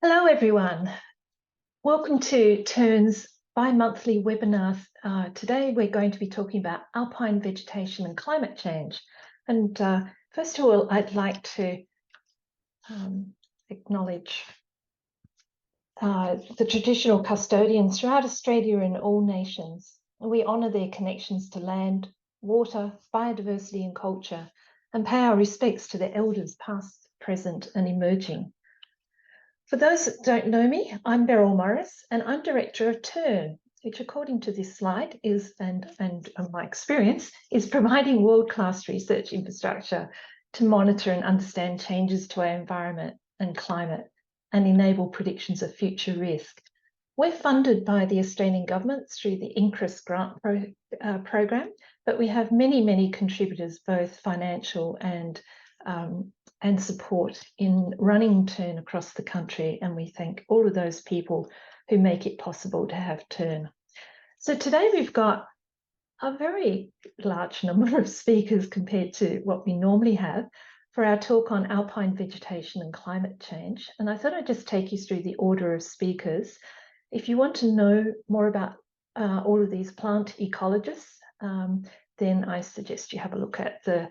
Hello, everyone. Welcome to TERN's bi-monthly webinar. Today, we're going to be talking about alpine vegetation and climate change. And first of all, I'd like to acknowledge the traditional custodians throughout Australia and all nations. We honour their connections to land, water, biodiversity and culture, and pay our respects to their elders past, present and emerging. For those that don't know me, I'm Beryl Morris and I'm Director of TERN, which according to this slide is, and my experience, is providing world-class research infrastructure to monitor and understand changes to our environment and climate and enable predictions of future risk. We're funded by the Australian government through the INCRIS grant program, but we have many contributors, both financial and support in running TERN across the country, and we thank all of those people who make it possible to have TERN. So today we've got a very large number of speakers compared to what we normally have for our talk on alpine vegetation and climate change. And I thought I'd just take you through the order of speakers. If you want to know more about all of these plant ecologists, then I suggest you have a look at the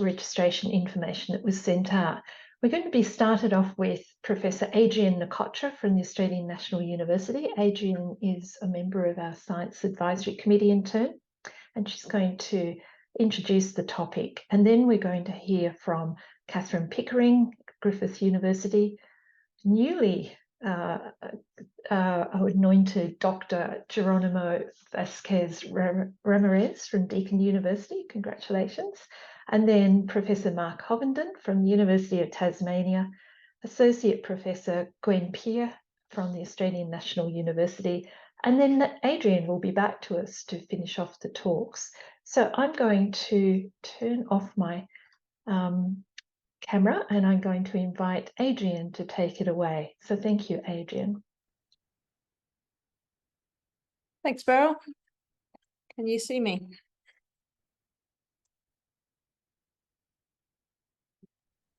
registration information that was sent out. We're going to be started off with Professor Adrienne Nkocha from the Australian National University. Adrienne is a member of our Science Advisory Committee in TERN, and she's going to introduce the topic. And then we're going to hear from Catherine Pickering, Griffith University, newly anointed Dr. Geronimo Vasquez Ramirez from Deakin University. Congratulations. And then Professor Mark Hovenden from the University of Tasmania, Associate Professor Gwen Peer from the Australian National University, and then Adrienne will be back to us to finish off the talks. So I'm going to turn off my camera and I'm going to invite Adrienne to take it away. So thank you, Adrienne. Thanks, Beryl. Can you see me?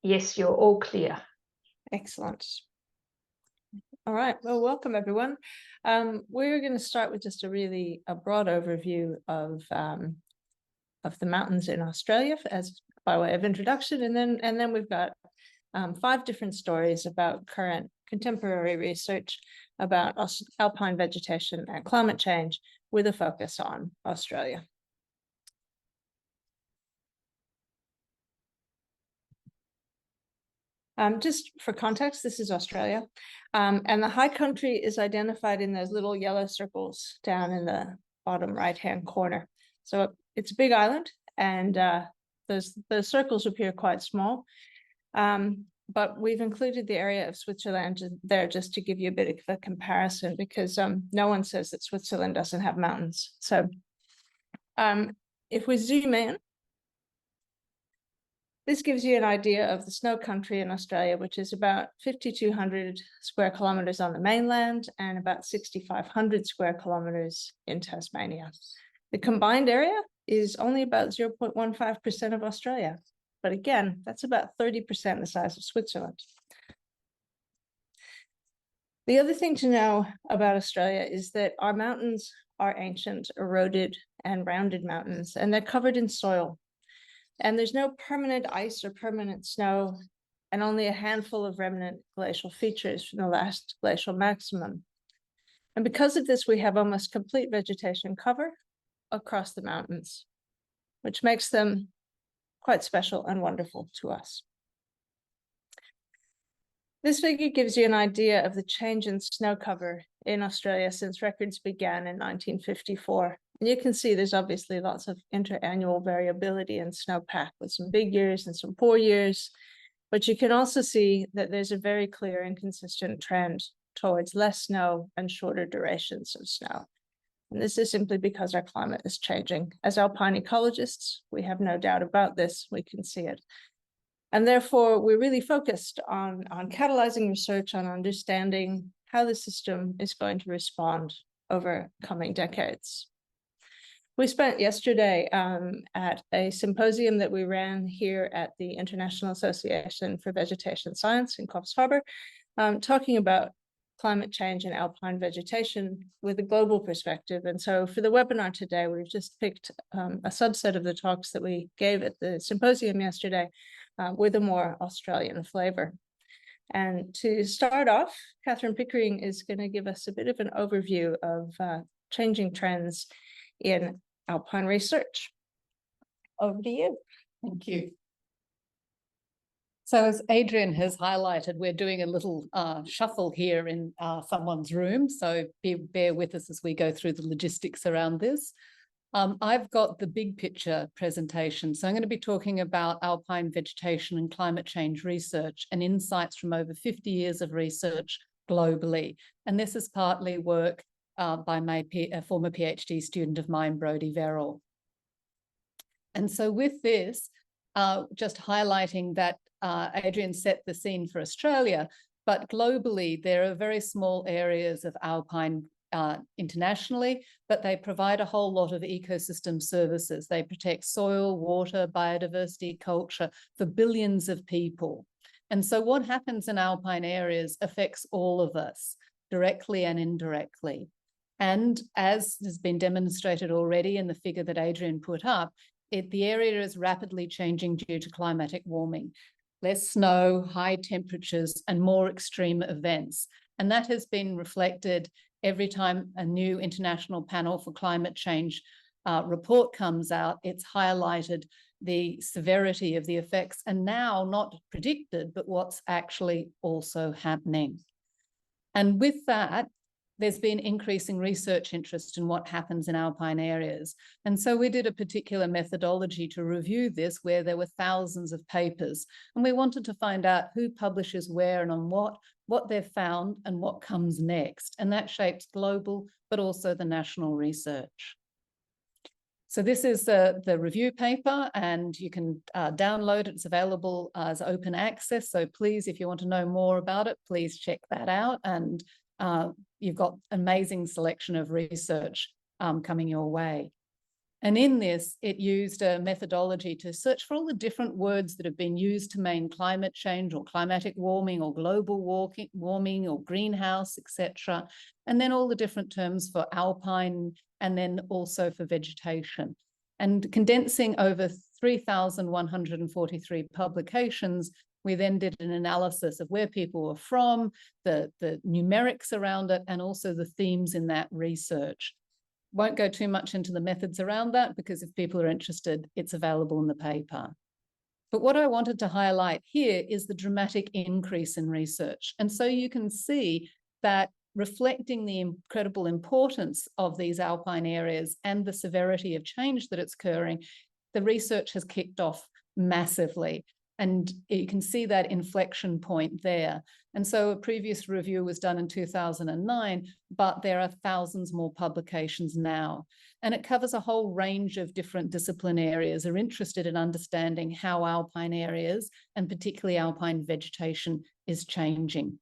Yes, you're all clear. Excellent. All right, well, welcome everyone. We're going to start with just a broad overview of the mountains in Australia as by way of introduction, and then we've got 5 different stories about current contemporary research about alpine vegetation and climate change with a focus on Australia. Just for context, this is Australia, and the high country is identified in those little yellow circles down in the bottom right-hand corner. So it's a big island, and those circles appear quite small, but we've included the area of Switzerland there just to give you a bit of a comparison, because no one says that Switzerland doesn't have mountains. So if we zoom in, this gives you an idea of the snow country in Australia, which is about 5,200 square kilometres on the mainland and about 6,500 square kilometres in Tasmania. The combined area is only about 0.15% of Australia. But again, that's about 30% the size of Switzerland. The other thing to know about Australia is that our mountains are ancient, eroded and rounded mountains, and they're covered in soil. And there's no permanent ice or permanent snow, and only a handful of remnant glacial features from the last glacial maximum. And because of this, we have almost complete vegetation cover across the mountains, which makes them quite special and wonderful to us. This figure gives you an idea of the change in snow cover in Australia since records began in 1954. And you can see there's obviously lots of interannual variability in snowpack with some big years and some poor years. But you can also see that there's a very clear and consistent trend towards less snow and shorter durations of snow. And this is simply because our climate is changing. As alpine ecologists, we have no doubt about this. We can see it. And therefore, we're really focused on catalyzing research on understanding how the system is going to respond over coming decades. We spent yesterday at a symposium that we ran here at the International Association for Vegetation Science in Coffs Harbour, talking about climate change and alpine vegetation with a global perspective. And so for the webinar today, we've just picked a subset of the talks that we gave at the symposium yesterday with a more Australian flavor. And to start off, Catherine Pickering is going to give us a bit of an overview of changing trends in alpine research. Over to you. Thank you. So as Adrian has highlighted, we're doing a little shuffle here in someone's room. So bear with us as we go through the logistics around this. I've got the big picture presentation. So I'm going to be talking about alpine vegetation and climate change research and insights from over 50 years of research globally. And this is partly work by a former PhD student of mine, Brodie Verrill. And so with this, just highlighting that Adrian set the scene for Australia, but globally, there are very small areas of alpine internationally, but they provide a whole lot of ecosystem services. They protect soil, water, biodiversity, culture for billions of people. And so what happens in alpine areas affects all of us, directly and indirectly. And as has been demonstrated already in the figure that Adrian put up, the area is rapidly changing due to climatic warming. Less snow, high temperatures, and more extreme events. And that has been reflected every time a new international panel for climate change report comes out. It's highlighted the severity of the effects, and now not predicted, but what's actually also happening. And with that, there's been increasing research interest in what happens in alpine areas. And so we did a particular methodology to review this, where there were thousands of papers. And we wanted to find out who publishes where and on what they've found and what comes next. And that shapes global, but also the national research. So this is the review paper, and you can download it. It's available as open access. So please, if you want to know more about it, please check that out. And you've got an amazing selection of research coming your way. And in this, it used a methodology to search for all the different words that have been used to mean climate change or climatic warming or global warming or greenhouse, etc. And then all the different terms for alpine and then also for vegetation. And condensing over 3,143 publications, we then did an analysis of where people were from, the numerics around it, and also the themes in that research. Won't go too much into the methods around that, because if people are interested, it's available in the paper. But what I wanted to highlight here is the dramatic increase in research. And so you can see that reflecting the incredible importance of these alpine areas and the severity of change that it's occurring, the research has kicked off massively. And you can see that inflection point there. And so a previous review was done in 2009, but there are thousands more publications now. And it covers a whole range of different discipline areas, are interested in understanding how alpine areas, and particularly alpine vegetation, is changing.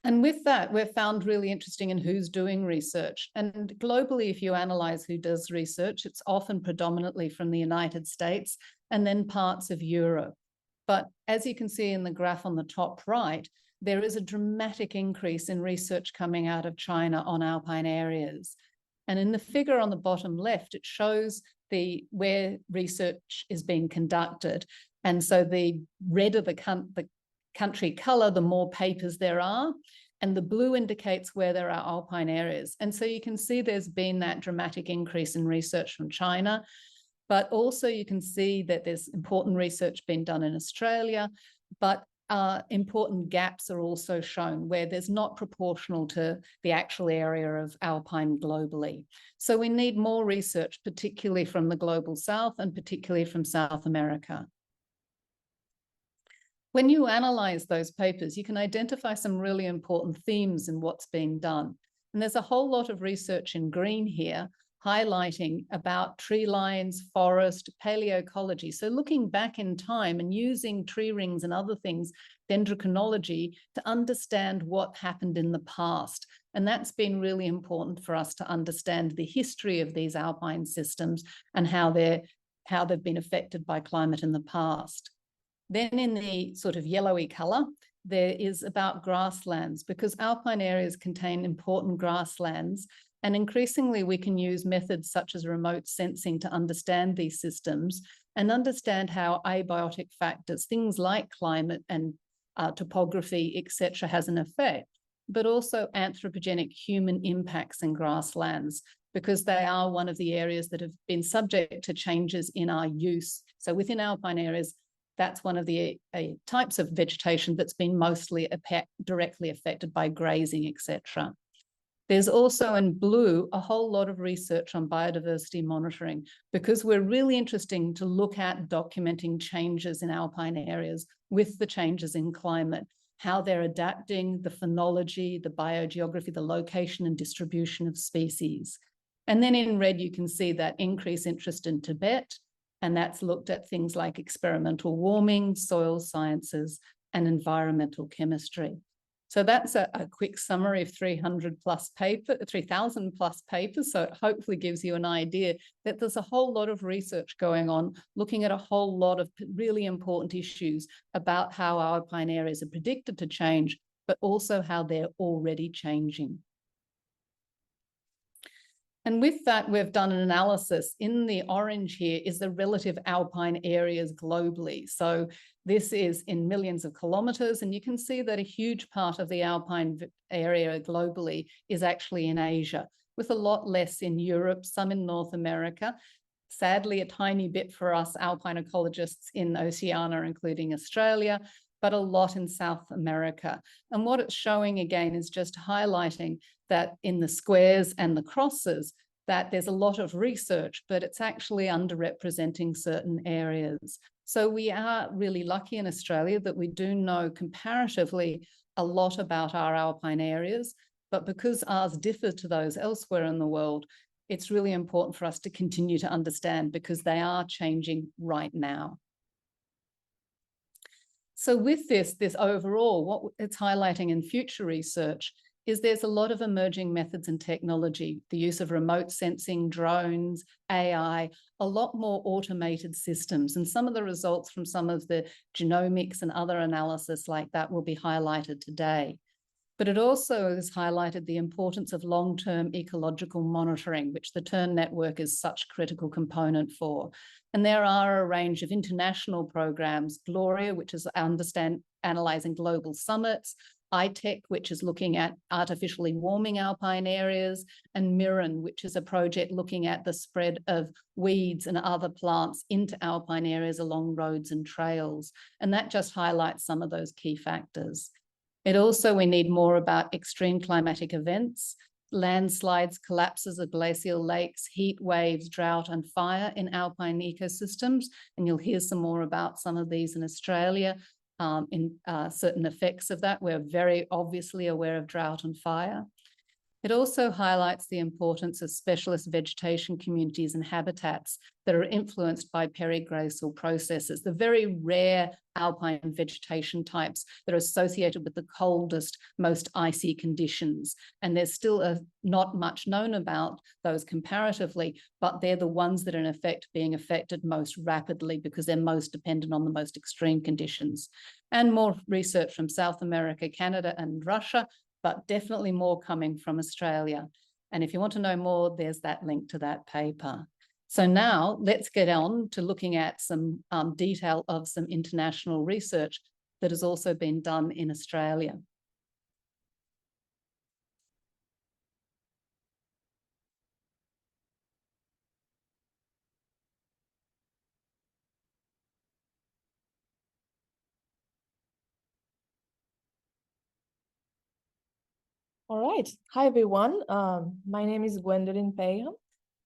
And with that, we're found really interesting in who's doing research. And globally, if you analyze who does research, it's often predominantly from the United States and then parts of Europe. But as you can see in the graph on the top right, there is a dramatic increase in research coming out of China on alpine areas. And in the figure on the bottom left, it shows where research is being conducted. And so the redder the country color, the more papers there are, and the blue indicates where there are alpine areas. And so you can see there's been that dramatic increase in research from China, but also you can see that there's important research being done in Australia, but important gaps are also shown where there's not proportional to the actual area of alpine globally. So we need more research, particularly from the global south and particularly from South America. When you analyze those papers, you can identify some really important themes in what's being done. And there's a whole lot of research in green here, highlighting about tree lines, forest, paleoecology. So looking back in time and using tree rings and other things, dendrochronology, to understand what happened in the past. And that's been really important for us to understand the history of these alpine systems and how they've been affected by climate in the past. Then in the sort of yellowy color, there is about grasslands, because alpine areas contain important grasslands. And increasingly, we can use methods such as remote sensing to understand these systems and understand how abiotic factors, things like climate and topography, etc., has an effect, but also anthropogenic human impacts in grasslands, because they are one of the areas that have been subject to changes in our use. So within alpine areas, that's one of the types of vegetation that's been mostly directly affected by grazing, etc. There's also in blue a whole lot of research on biodiversity monitoring, because we're really interested to look at documenting changes in alpine areas with the changes in climate, how they're adapting, the phenology, the biogeography, the location and distribution of species. And then in red, you can see that increased interest in Tibet, and that's looked at things like experimental warming, soil sciences, and environmental chemistry. So that's a quick summary of 3,000 plus papers. So it hopefully gives you an idea that there's a whole lot of research going on, looking at a whole lot of really important issues about how our alpine areas are predicted to change, but also how they're already changing. And with that, we've done an analysis. In the orange here is the relative alpine areas globally. So this is in millions of kilometers, and you can see that a huge part of the alpine area globally is actually in Asia, with a lot less in Europe, some in North America. Sadly, a tiny bit for us alpine ecologists in Oceania, including Australia, but a lot in South America. And what it's showing again is just highlighting that in the squares and the crosses, that there's a lot of research, but it's actually underrepresenting certain areas. So we are really lucky in Australia that we do know comparatively a lot about our alpine areas, but because ours differ to those elsewhere in the world, it's really important for us to continue to understand, because they are changing right now. So with this overall, what it's highlighting in future research is there's a lot of emerging methods and technology, the use of remote sensing, drones, AI, a lot more automated systems. And some of the results from some of the genomics and other analysis like that will be highlighted today. But it also has highlighted the importance of long-term ecological monitoring, which the TERN network is such a critical component for. And there are a range of international programs, Gloria, which is analyzing global summits, ITEC, which is looking at artificially warming alpine areas, and Mirren, which is a project looking at the spread of weeds and other plants into alpine areas along roads and trails. And that just highlights some of those key factors. We need more about extreme climatic events, landslides, collapses of glacial lakes, heat waves, drought, and fire in alpine ecosystems. And you'll hear some more about some of these in Australia. Certain effects of that. We're very obviously aware of drought and fire. It also highlights the importance of specialist vegetation communities and habitats that are influenced by periglacial processes, the very rare alpine vegetation types that are associated with the coldest, most icy conditions. And there's still not much known about those comparatively, but they're the ones that are in effect being affected most rapidly because they're most dependent on the most extreme conditions. And more research from South America, Canada, and Russia, but definitely more coming from Australia. And if you want to know more, there's that link to that paper. So now let's get on to looking at some detail of some international research that has also been done in Australia. All right. Hi, everyone. My name is Gwendolyn Payham,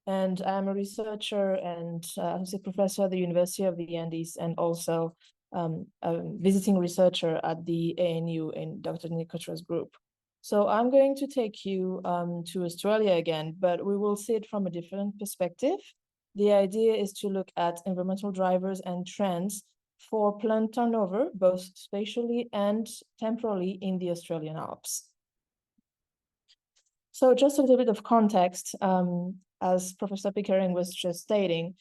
and I'm a researcher and associate professor at the University of the Andes, and also a visiting researcher at the ANU in Dr. Nicotra's group. So I'm going to take you to Australia again, but we will see it from a different perspective. The idea is to look at environmental drivers and trends for plant turnover, both spatially and temporally in the Australian Alps. So just a little bit of context, as Professor Pickering was just stating,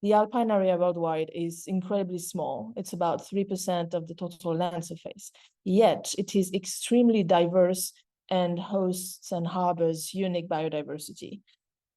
the alpine area worldwide is incredibly small. It's about 3% of the total land surface. Yet it is extremely diverse and hosts and harbors unique biodiversity.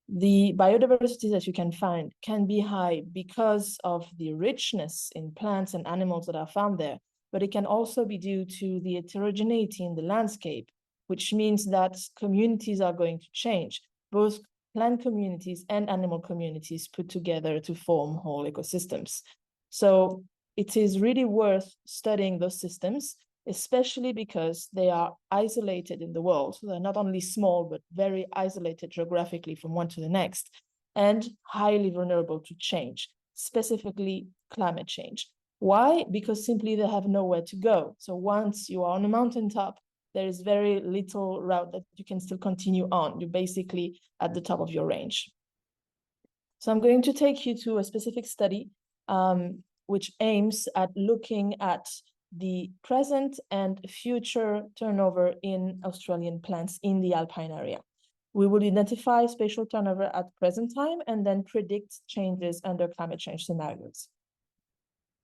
The biodiversity that you can find can be high because of the richness in plants and animals that are found there, but it can also be due to the heterogeneity in the landscape, which means that communities are going to change, both plant communities and animal communities put together to form whole ecosystems. So it is really worth studying those systems, especially because they are isolated in the world. So they're not only small, but very isolated geographically from one to the next, and highly vulnerable to change, specifically climate change. Why? Because simply they have nowhere to go. So once you are on a mountaintop, there is very little route that you can still continue on. You're basically at the top of your range. So I'm going to take you to a specific study which aims at looking at the present and future turnover in Australian plants in the alpine area. We will identify spatial turnover at present time and then predict changes under climate change scenarios.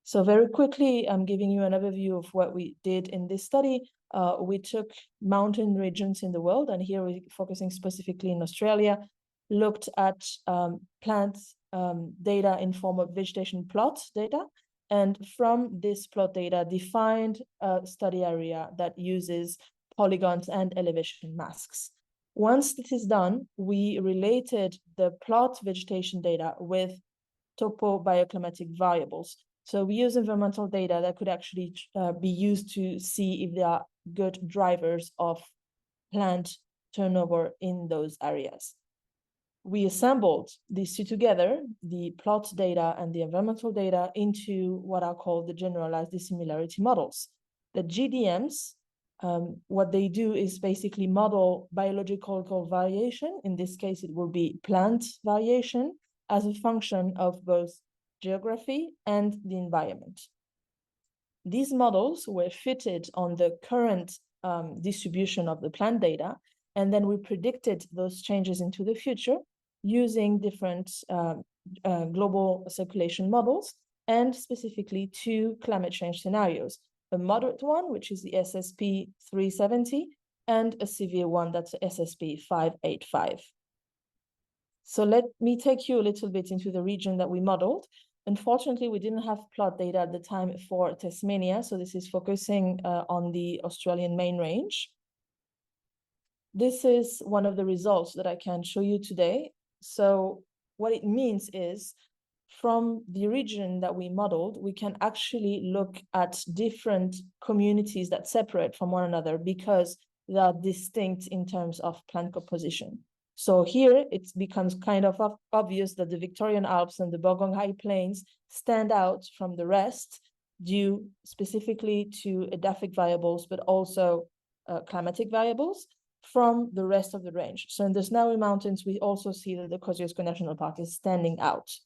So very quickly, I'm giving you an overview of what we did in this study. We took mountain regions in the world, and here we're focusing specifically in Australia, looked at plant data in form of vegetation plot data, and from this plot data defined a study area that uses polygons and elevation masks. Once this is done, we related the plot vegetation data with topo-bioclimatic variables. So we use environmental data that could actually be used to see if there are good drivers of plant turnover in those areas. We assembled these two together, the plot data and the environmental data, into what are called the generalized dissimilarity models. The GDMs, what they do is basically model biological variation. In this case, it will be plant variation as a function of both geography and the environment. These models were fitted on the current distribution of the plant data, and then we predicted those changes into the future using different global circulation models and specifically two climate change scenarios, a moderate one, which is the SSP 370, and a severe one, that's the SSP 585. So let me take you a little bit into the region that we modeled. Unfortunately, we didn't have plot data at the time for Tasmania, so this is focusing on the Australian main range. This is one of the results that I can show you today. So what it means is, from the region that we modeled, we can actually look at different communities that separate from one another because they are distinct in terms of plant composition. So here it becomes kind of obvious that the Victorian Alps and the Burgong High Plains stand out from the rest due specifically to edaphic variables, but also climatic variables from the rest of the range. So in the Snowy Mountains, we also see that the Kosciuszko National Park is standing out.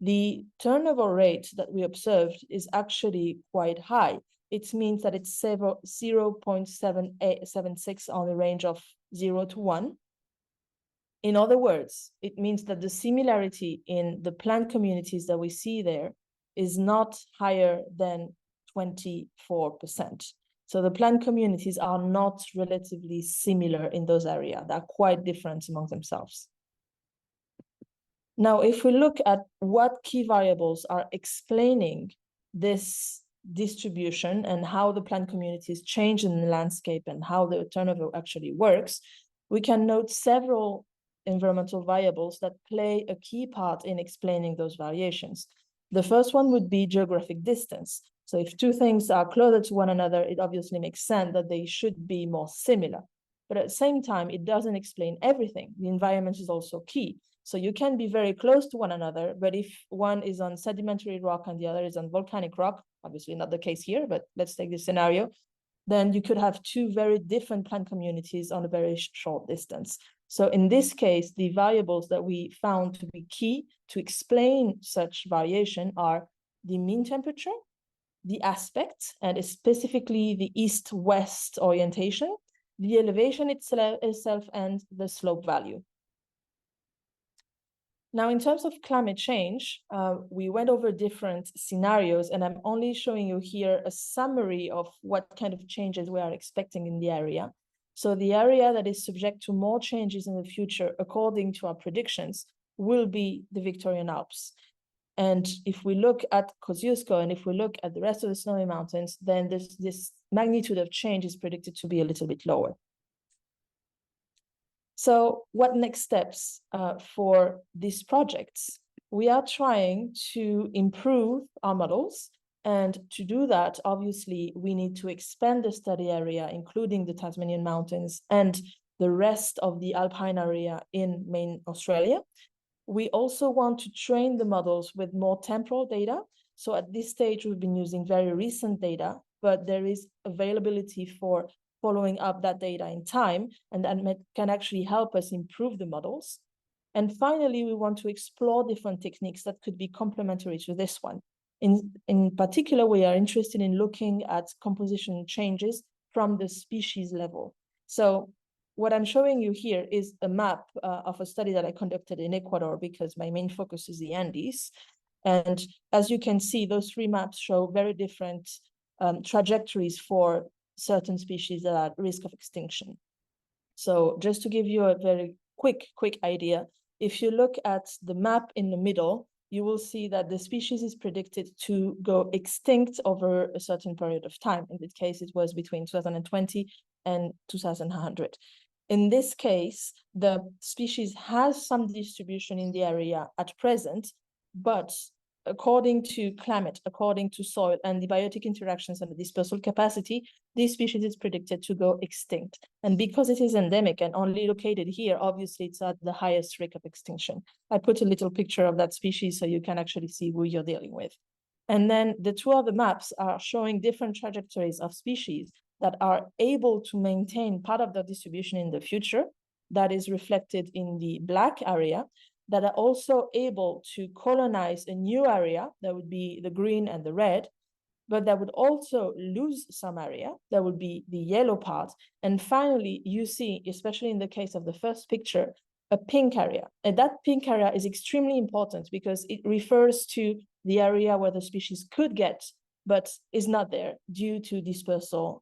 The turnover rate that we observed is actually quite high. It means that it's 0.76 on the range of 0 to 1. In other words, it means that the similarity in the plant communities that we see there is not higher than 24%. So the plant communities are not relatively similar in those areas. They're quite different among themselves. Now, if we look at what key variables are explaining this distribution and how the plant communities change in the landscape and how the turnover actually works, we can note several environmental variables that play a key part in explaining those variations. The first one would be geographic distance. So if two things are closer to one another, it obviously makes sense that they should be more similar. But at the same time, it doesn't explain everything. The environment is also key. So you can be very close to one another, but if one is on sedimentary rock and the other is on volcanic rock, obviously not the case here, but let's take this scenario, then you could have two very different plant communities on a very short distance. So in this case, the variables that we found to be key to explain such variation are the mean temperature, the aspect, and specifically the east-west orientation, the elevation itself, and the slope value. Now, in terms of climate change, we went over different scenarios, and I'm only showing you here a summary of what kind of changes we are expecting in the area. So the area that is subject to more changes in the future, according to our predictions, will be the Victorian Alps. And if we look at Kosciuszko and if we look at the rest of the snowy mountains, then this magnitude of change is predicted to be a little bit lower. So what next steps for these projects? We are trying to improve our models. And to do that, obviously, we need to expand the study area, including the Tasmanian mountains and the rest of the Alpine area in main Australia. We also want to train the models with more temporal data. So at this stage, we've been using very recent data, but there is availability for following up that data in time, and that can actually help us improve the models. And finally, we want to explore different techniques that could be complementary to this one. In particular, we are interested in looking at composition changes from the species level. So what I'm showing you here is a map of a study that I conducted in Ecuador, because my main focus is the Andes. And as you can see, those three maps show very different trajectories for certain species that are at risk of extinction. So just to give you a very quick idea, if you look at the map in the middle, you will see that the species is predicted to go extinct over a certain period of time. In this case, it was between 2020 and 2100. In this case, the species has some distribution in the area at present, but according to climate, according to soil and the biotic interactions and the dispersal capacity, this species is predicted to go extinct. And because it is endemic and only located here, obviously it's at the highest risk of extinction. I put a little picture of that species so you can actually see who you're dealing with. And then the two other maps are showing different trajectories of species that are able to maintain part of their distribution in the future. That is reflected in the black area, that are also able to colonize a new area, that would be the green and the red, but that would also lose some area, that would be the yellow part. And finally, you see, especially in the case of the first picture, a pink area. And that pink area is extremely important because it refers to the area where the species could get, but is not there due to dispersal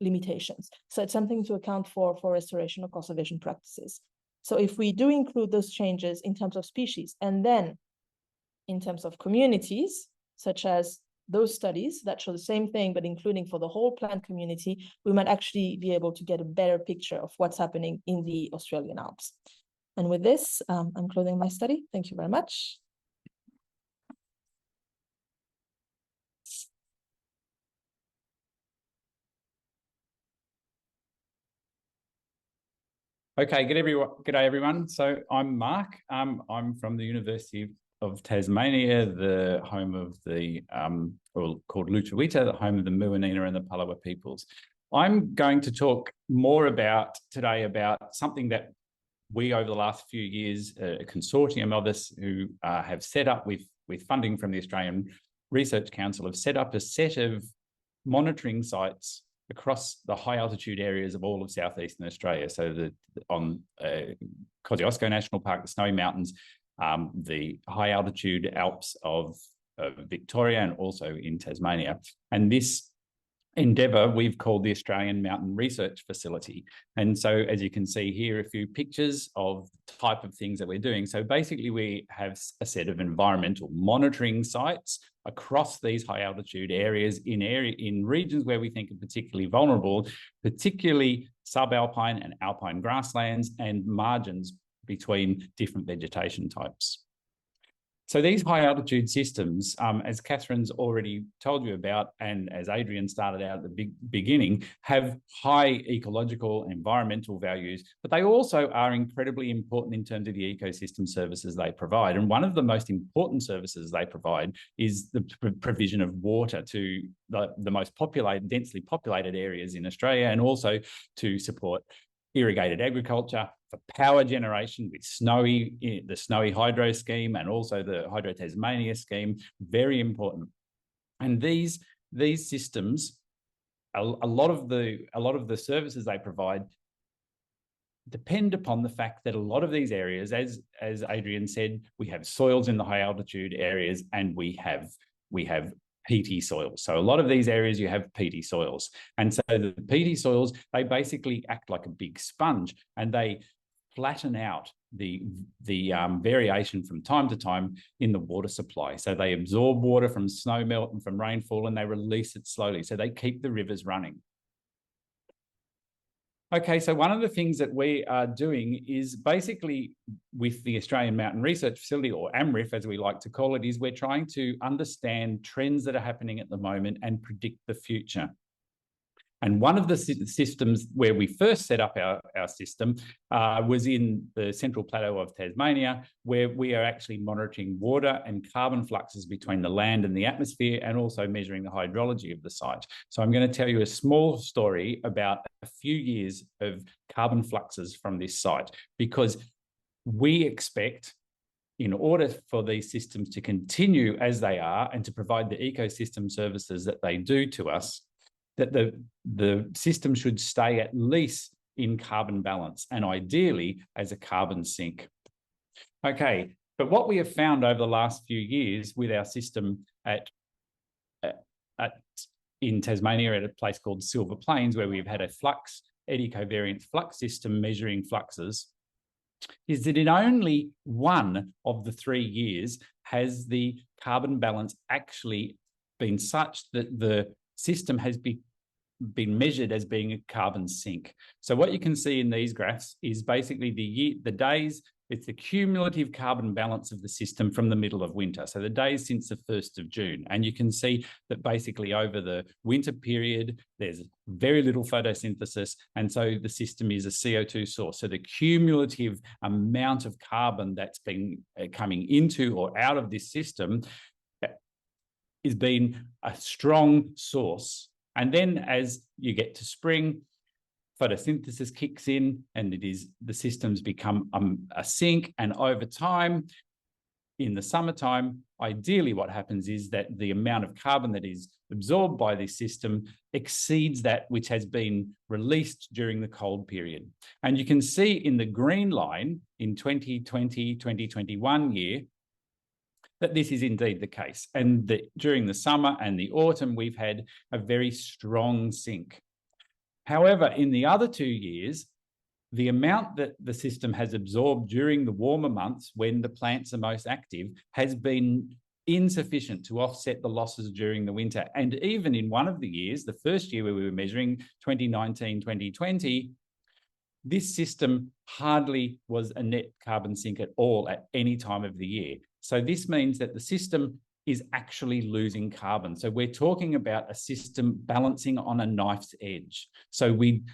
limitations. So it's something to account for restoration or conservation practices. So if we do include those changes in terms of species, and then in terms of communities, such as those studies that show the same thing, but including for the whole plant community, we might actually be able to get a better picture of what's happening in the Australian Alps. And with this, I'm closing my study. Thank you very much. Okay, good day everyone. So I'm Mark. I'm from the University of Tasmania, the home of the, or called Lutruwita, the home of the Muwinina and the Palawa peoples. I'm going to talk more today about something that we, over the last few years, a consortium of us who have set up with funding from the Australian Research Council, have set up a set of monitoring sites across the high altitude areas of all of southeastern Australia. So on Kosciuszko National Park, the Snowy Mountains, the high altitude Alps of Victoria, and also in Tasmania. And this endeavour we've called the Australian Mountain Research Facility. And so, as you can see here, a few pictures of the type of things that we're doing. So basically we have a set of environmental monitoring sites across these high altitude areas in regions where we think are particularly vulnerable, particularly subalpine and alpine grasslands and margins between different vegetation types. So these high altitude systems, as Catherine's already told you about, and as Adrian started out at the beginning, have high ecological and environmental values, but they also are incredibly important in terms of the ecosystem services they provide. And one of the most important services they provide is the provision of water to the most densely populated areas in Australia, and also to support irrigated agriculture, for power generation with the Snowy Hydro scheme, and also the Hydro Tasmania scheme, very important. And these systems, a lot of the services they provide depend upon the fact that a lot of these areas, as Adrian said, we have soils in the high altitude areas, and we have peaty soils. So a lot of these areas you have peaty soils. And so the peaty soils, they basically act like a big sponge, and they flatten out the variation from time to time in the water supply. So they absorb water from snow melt and from rainfall, and they release it slowly. So they keep the rivers running. Okay, so one of the things that we are doing is basically with the Australian Mountain Research Facility, or AMRIF as we like to call it, is we're trying to understand trends that are happening at the moment and predict the future. And one of the systems where we first set up our system was in the Central Plateau of Tasmania, where we are actually monitoring water and carbon fluxes between the land and the atmosphere, and also measuring the hydrology of the site. So I'm going to tell you a small story about a few years of carbon fluxes from this site, because we expect, in order for these systems to continue as they are and to provide the ecosystem services that they do to us, that the system should stay at least in carbon balance, and ideally as a carbon sink. Okay, but what we have found over the last few years with our system in Tasmania at a place called Silver Plains, where we've had a eddy covariance flux system measuring fluxes, is that in only one of the 3 years has the carbon balance actually been such that the system has been measured as being a carbon sink. So what you can see in these graphs is basically the days, it's the cumulative carbon balance of the system from the middle of winter. So the days since the 1st of June. And you can see that basically over the winter period, there's very little photosynthesis. And so the system is a CO2 source. So the cumulative amount of carbon that's been coming into or out of this system has been a strong source. And then as you get to spring, photosynthesis kicks in, and the systems become a sink. And over time, in the summertime, ideally what happens is that the amount of carbon that is absorbed by this system exceeds that which has been released during the cold period. And you can see in the green line in 2020, 2021 year, that this is indeed the case. And that during the summer and the autumn, we've had a very strong sink. However, in the other 2 years, the amount that the system has absorbed during the warmer months when the plants are most active has been insufficient to offset the losses during the winter. And even in one of the years, the first year where we were measuring 2019, 2020, this system hardly was a net carbon sink at all at any time of the year. So this means that the system is actually losing carbon. So we're talking about a system balancing on a knife's edge. So we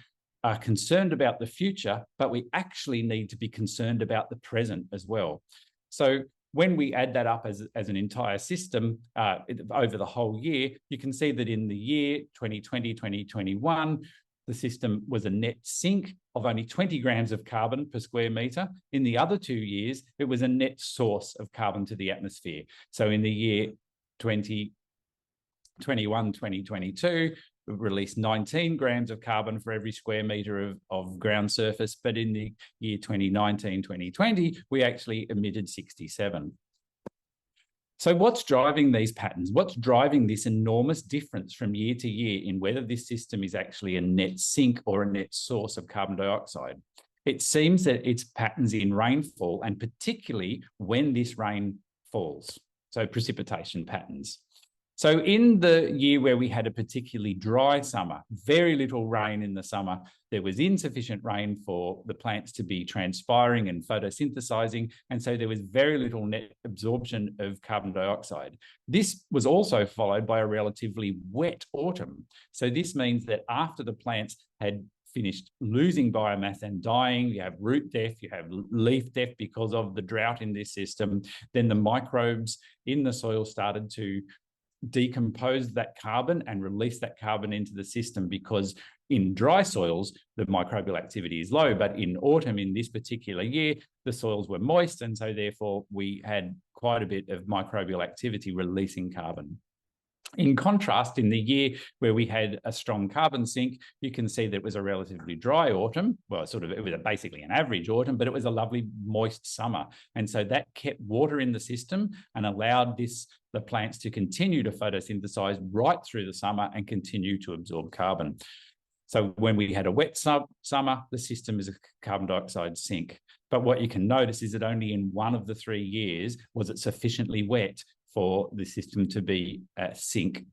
are concerned about the future, but we actually need to be concerned about the present as well. So when we add that up as an entire system over the whole year, you can see that in the year 2020, 2021, the system was a net sink of only 20 grams of carbon per square metre. In the other 2 years, it was a net source of carbon to the atmosphere. So in the year 2021, 2022, we released 19 grams of carbon for every square metre of ground surface. But in the year 2019, 2020, we actually emitted 67. So what's driving these patterns? What's driving this enormous difference from year to year in whether this system is actually a net sink or a net source of carbon dioxide? It seems that it's patterns in rainfall, and particularly when this rain falls, so precipitation patterns. So in the year where we had a particularly dry summer, very little rain in the summer, there was insufficient rain for the plants to be transpiring and photosynthesizing, and so there was very little net absorption of carbon dioxide. This was also followed by a relatively wet autumn. So this means that after the plants had finished losing biomass and dying, you have root death, you have leaf death because of the drought in this system, then the microbes in the soil started to decompose that carbon and release that carbon into the system, because in dry soils, the microbial activity is low, but in autumn in this particular year, the soils were moist, and so therefore we had quite a bit of microbial activity releasing carbon. In contrast, in the year where we had a strong carbon sink, you can see that it was a relatively dry autumn. Well, it was basically an average autumn, but it was a lovely moist summer. And so that kept water in the system and allowed the plants to continue to photosynthesize right through the summer and continue to absorb carbon. So when we had a wet summer, the system is a carbon dioxide sink. But what you can notice is that only in one of the 3 years was it sufficiently wet for the system to be at sink.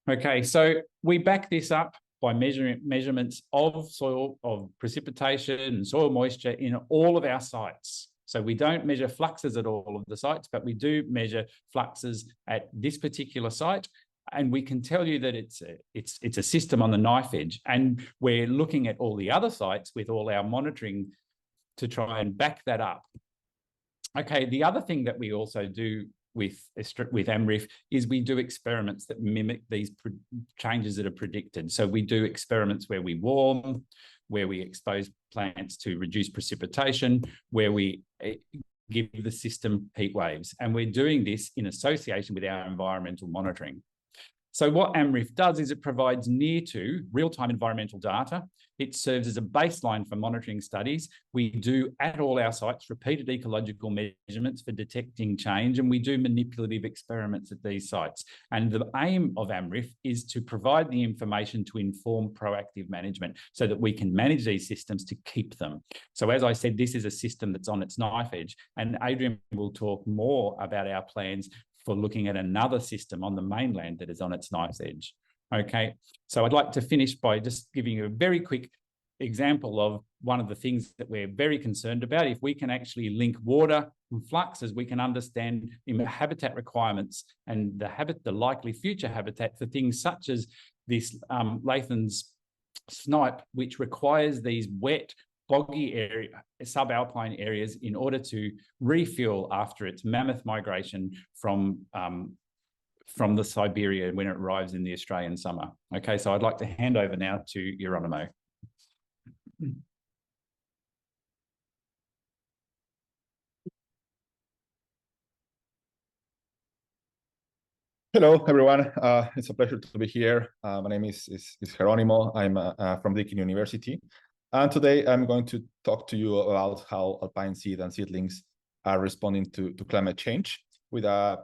Okay, so we back this up by measurements of soil, of precipitation and soil moisture in all of our sites. So we don't measure fluxes at all of the sites, but we do measure fluxes at this particular site. And we can tell you that it's a system on the knife edge. And we're looking at all the other sites with all our monitoring to try and back that up. Okay, the other thing that we also do with AMRIF is we do experiments that mimic these changes that are predicted. So we do experiments where we warm, where we expose plants to reduce precipitation, where we give the system heat waves. And we're doing this in association with our environmental monitoring. So what AMRIF does is it provides near to real-time environmental data. It serves as a baseline for monitoring studies. We do at all our sites repeated ecological measurements for detecting change, and we do manipulative experiments at these sites. And the aim of AMRIF is to provide the information to inform proactive management so that we can manage these systems to keep them. So as I said, this is a system that's on its knife edge, and Adrian will talk more about our plans for looking at another system on the mainland that is on its knife's edge. Okay, so I'd like to finish by just giving you a very quick example of one of the things that we're very concerned about. If we can actually link water and fluxes, we can understand habitat requirements and the likely future habitat for things such as this Latham's snipe, which requires these wet, boggy area, subalpine areas in order to refuel after its mammoth migration from the Siberia when it arrives in the Australian summer. Okay, so I'd like to hand over now to Geronimo. Hello, everyone. It's a pleasure to be here. My name is Geronimo. I'm from Deakin University. And today I'm going to talk to you about how alpine seed and seedlings are responding to climate change with a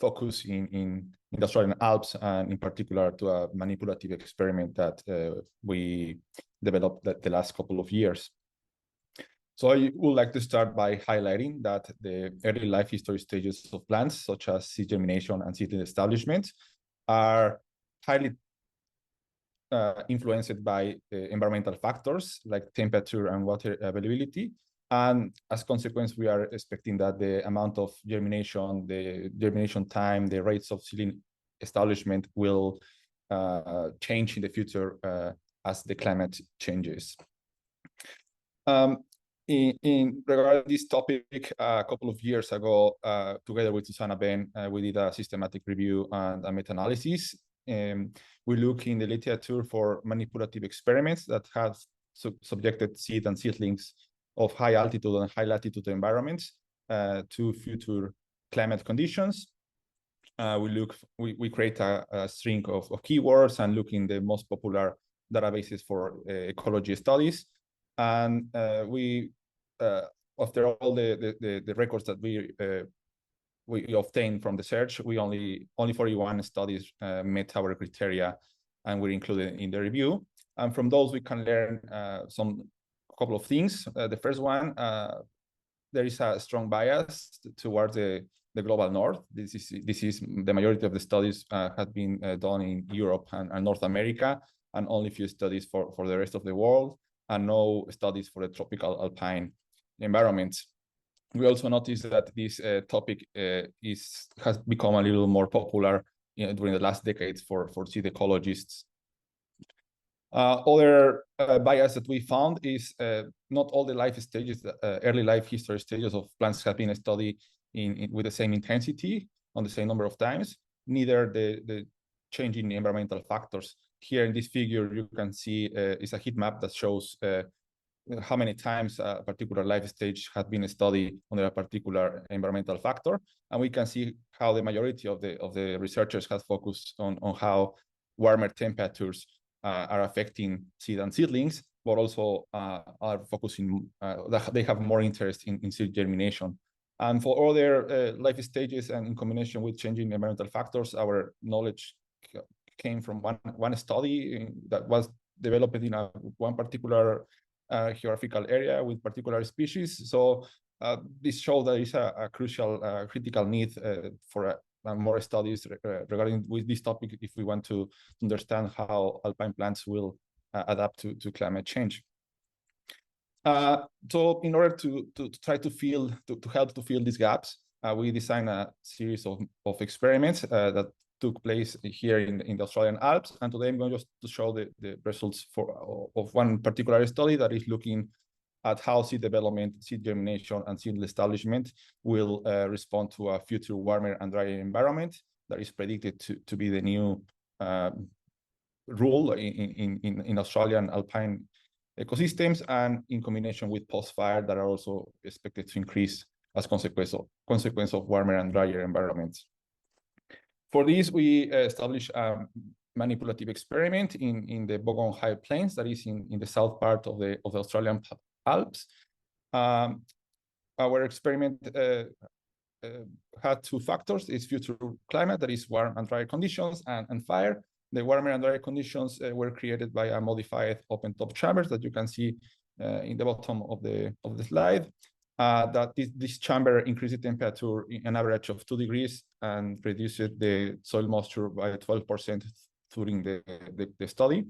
focus in the Australian Alps, and in particular to a manipulative experiment that we developed the last couple of years. So I would like to start by highlighting that the early life history stages of plants, such as seed germination and seedling establishment, are highly influenced by environmental factors like temperature and water availability. And as a consequence, we are expecting that the amount of germination, the germination time, the rates of seedling establishment will change in the future as the climate changes. In regard to this topic, a couple of years ago, together with Susanna Ben, we did a systematic review and a meta-analysis. We look in the literature for manipulative experiments that have subjected seed and seedlings of high altitude and high latitude environments to future climate conditions. We create a string of keywords and look in the most popular databases for ecology studies. And after all the records that we obtained from the search, only 41 studies met our criteria and were included in the review. And from those, we can learn couple of things. The first one, there is a strong bias towards the global north. This is the majority of the studies have been done in Europe and North America, and only few studies for the rest of the world, and no studies for the tropical alpine environments. We also noticed that this topic has become a little more popular during the last decades for seed ecologists. Other bias that we found is not all the life stages, early life history stages of plants have been studied with the same intensity on the same number of times, neither the change in environmental factors. Here in this figure, you can see is a heat map that shows how many times a particular life stage has been studied under a particular environmental factor, and we can see how the majority of the researchers have focused on how warmer temperatures are affecting seed and seedlings, but also are focusing that they have more interest in seed germination. And for other life stages and in combination with changing environmental factors, our knowledge came from one study that was developed in one particular geographical area with particular species. So this shows that it's a crucial, critical need for more studies regarding with this topic if we want to understand how alpine plants will adapt to climate change. So in order to try to help to fill these gaps, we designed a series of experiments that took place here in the Australian Alps. And today I'm going just to show the results of one particular study that is looking at how seed development, seed germination, and seed establishment will respond to a future warmer and drier environment that is predicted to be the new rule in Australian alpine ecosystems, and in combination with post-fire that are also expected to increase as consequence of warmer and drier environments. For this, we established a manipulative experiment in the Bogon High Plains, that is in the south part of the Australian Alps. Our experiment had two factors: its future climate, that is warm and dry conditions, and fire. The warmer and drier conditions were created by a modified open-top chambers that you can see in the bottom of the slide. That this chamber increased the temperature in an average of 2 degrees and reduced the soil moisture by 12% during the study.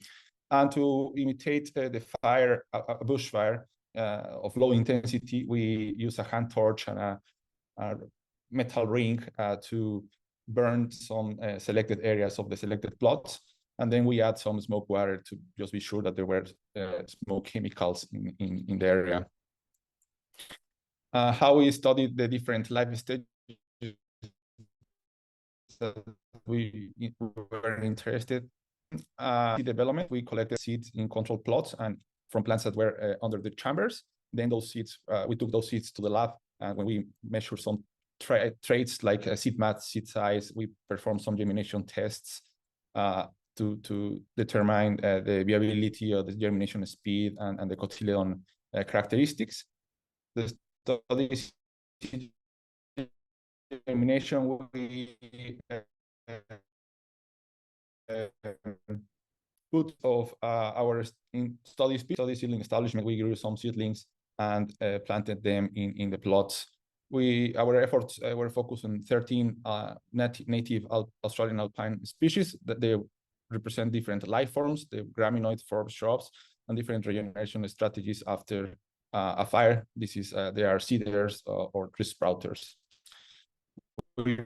And to imitate the fire, a bushfire of low intensity, we use a hand torch and a metal ring to burn some selected areas of the selected plots. And then we add some smoke water to just be sure that there were smoke chemicals in the area. How we studied the different life stages that we were interested in development. We collected seeds in controlled plots and from plants that were under the chambers. Then those seeds, we took those seeds to the lab, and when we measured some traits like seed mass, seed size, we performed some germination tests to determine the viability of the germination speed and the cotyledon characteristics. The studies germination, we put of our study seedling establishment, we grew some seedlings and planted them in the plots. Our efforts were focused on 13 native Australian alpine species that they represent different life forms, the graminoid form shrubs, and different regeneration strategies after a fire. This is they are seeders or tree sprouters. We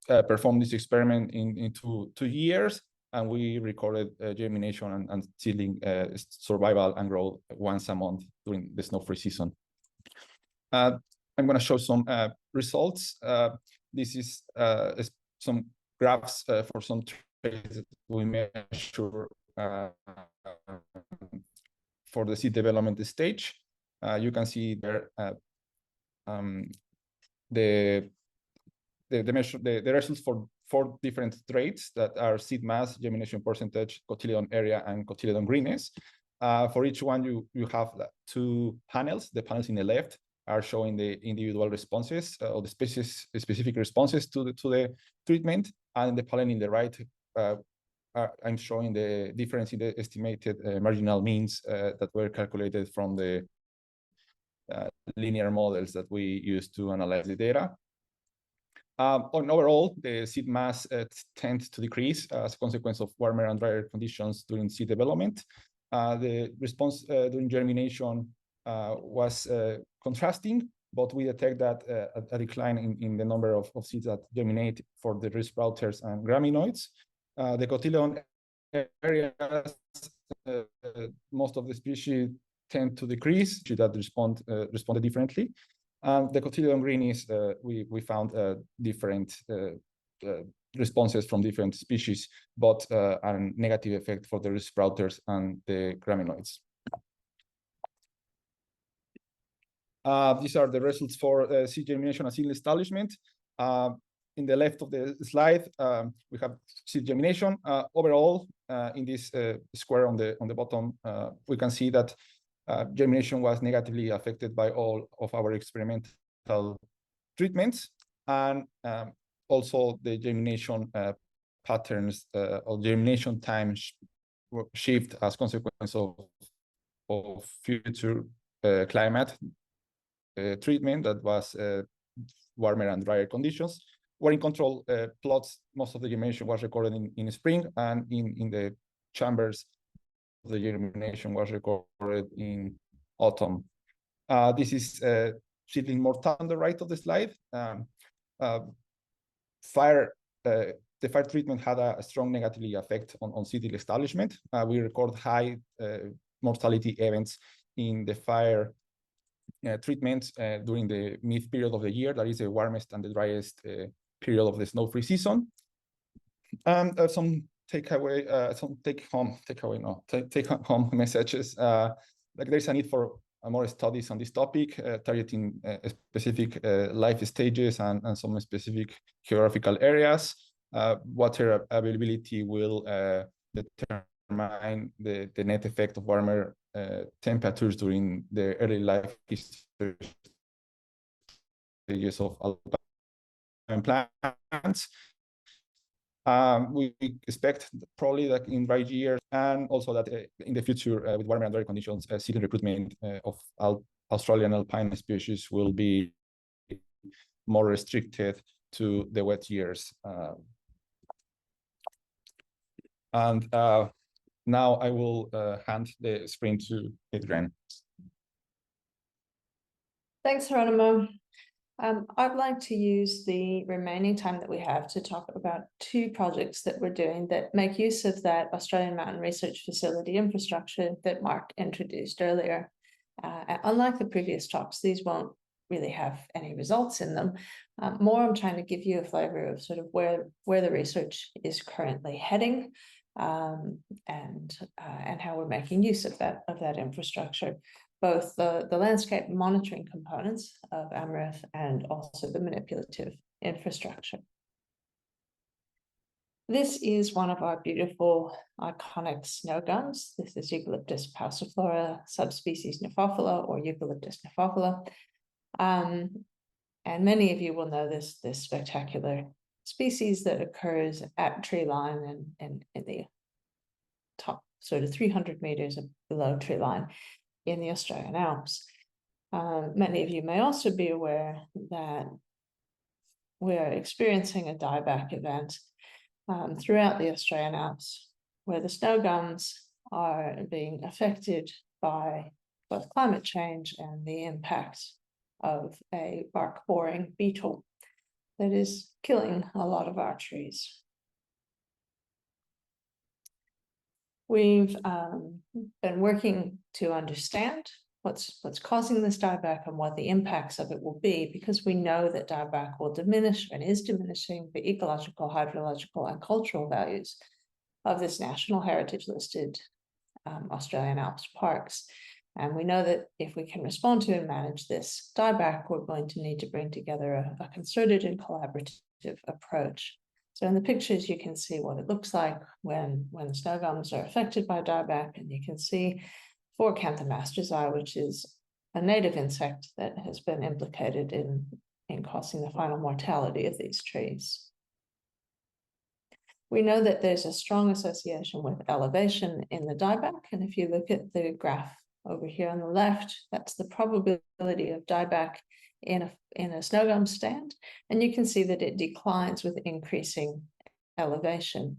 performed this experiment in 2 years, and we recorded germination and seedling survival and growth once a month during the snow-free season. I'm going to show some results. This is some graphs for some traits that we measure for the seed development stage. You can see there the results for 4 different traits that are seed mass, germination percentage, cotyledon area, and cotyledon greenness. For each one, you have 2 panels. The panels in the left are showing the individual responses or the specific responses to the treatment, and the panel in the right, I'm showing the difference in the estimated marginal means that were calculated from the linear models that we use to analyze the data. On overall, the seed mass tends to decrease as a consequence of warmer and drier conditions during seed development. The response during germination was contrasting, but we detect that a decline in the number of seeds that germinate for the tree sprouters and graminoids. The cotyledon areas, most of the species tend to decrease, that responded differently. The cotyledon greenness, we found different responses from different species, but a negative effect for the tree sprouters and the graminoids. These are the results for seed germination and seed establishment. In the left of the slide, we have seed germination. Overall, in this square on the bottom, we can see that germination was negatively affected by all of our experimental treatments, and also the germination patterns or germination time shift as consequence of future climate treatment that was warmer and drier conditions. Where in control plots, most of the germination was recorded in spring, and in the chambers, the germination was recorded in autumn. This is seedling mortality on the right of the slide. The fire treatment had a strong negatively effect on seedling establishment. We record high mortality events in the fire treatment during the mid period of the year. That is the warmest and the driest period of the snow-free season. And some take home messages. Like there's a need for more studies on this topic, targeting specific life stages and some specific geographical areas. Water availability will determine the net effect of warmer temperatures during the early life stages of alpine plants. We expect probably that in dry years, and also that in the future with warmer and dry conditions, seedling recruitment of Australian alpine species will be more restricted to the wet years. And now I will hand the screen to Adrian. Thanks, Geronimo. I'd like to use the remaining time that we have to talk about two projects that we're doing that make use of that Australian Mountain Research Facility infrastructure that Mark introduced earlier. Unlike the previous talks, these won't really have any results in them. More, I'm trying to give you a flavor of sort of where the research is currently heading, and how we're making use of that infrastructure, both the landscape monitoring components of AMREF and also the manipulative infrastructure. This is one of our beautiful iconic snow gums. This is Eucalyptus pauciflora, subspecies Nephophila, or Eucalyptus nephophila. And many of you will know this spectacular species that occurs at tree line and in the top sort of 300 meters below tree line in the Australian Alps. Many of you may also be aware that we're experiencing a dieback event throughout the Australian Alps, where the snow gums are being affected by both climate change and the impact of a bark-boring beetle that is killing a lot of our trees. We've been working to understand what's causing this dieback and what the impacts of it will be, because we know that dieback will diminish and is diminishing the ecological, hydrological, and cultural values of this national heritage listed Australian Alps parks. And we know that if we can respond to and manage this dieback, we're going to need to bring together a concerted and collaborative approach. So in the pictures, you can see what it looks like when the snow gums are affected by dieback, and you can see for Canthomastrosi, which is a native insect that has been implicated in causing the final mortality of these trees. We know that there's a strong association with elevation in the dieback, and if you look at the graph over here on the left, that's the probability of dieback in a snow gum stand, and you can see that it declines with increasing elevation.